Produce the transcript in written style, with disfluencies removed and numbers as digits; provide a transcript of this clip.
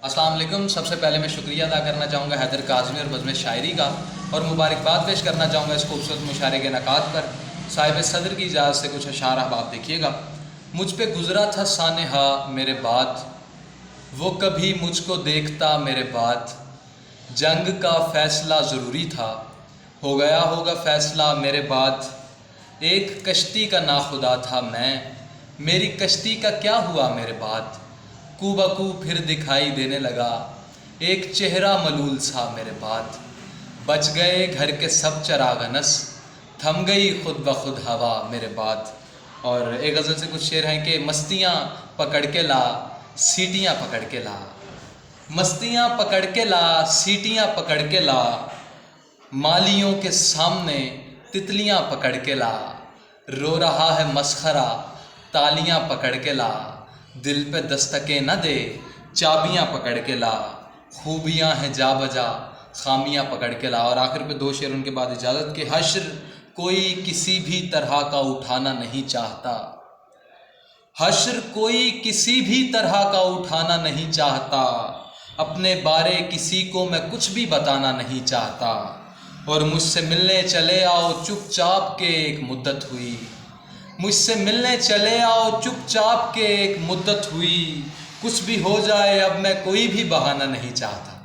अस्सलाम वालेकुम। सबसे पहले मैं शुक्रिया अदा करना चाहूँगा हैदर काज़मी और बज़्म शायरी का, और मुबारकबाद पेश करना चाहूँगा इस खूबसूरत मुशायरे के नकात पर। साहिब सदर की इजाज़त से कुछ अशार आप देखिएगा। मुझ पे गुज़रा था सानेहा मेरे बाद, वो कभी मुझको देखता मेरे बाद। जंग का फ़ैसला ज़रूरी था, हो गया होगा फ़ैसला मेरे बाद। एक कश्ती का नाखुदा था मैं, मेरी कश्ती का क्या हुआ मेरे बाद। कू बकू फिर दिखाई देने लगा, एक चेहरा मलूल सा मेरे बाद। बच गए घर के सब चरागनस, थम गई खुद ब खुद हवा मेरे बाद। और एक गज़ल से कुछ शेर हैं कि मस्तियाँ पकड़ के ला, सीटियाँ पकड़ के ला। मस्तियाँ पकड़ के ला, सीटियाँ पकड़ के ला, मालियों के सामने तितलियाँ पकड़ के ला। रो रहा है मसखरा, तालियाँ पकड़ के ला। दिल पे दस्तकें न दे, चाबियाँ पकड़ के ला। खूबियाँ हैं जा बजा, खामियाँ पकड़ के ला। और आखिर पे दो शेर उनके बाद इजाज़त के। हश्र कोई किसी भी तरह का उठाना नहीं चाहता, हश्र कोई किसी भी तरह का उठाना नहीं चाहता। अपने बारे किसी को मैं कुछ भी बताना नहीं चाहता। और मुझसे मिलने चले आओ चुपचाप के एक मुद्दत हुई, मुझसे मिलने चले आओ चुपचाप के एक मुद्दत हुई। कुछ भी हो जाए अब मैं कोई भी बहाना नहीं चाहता।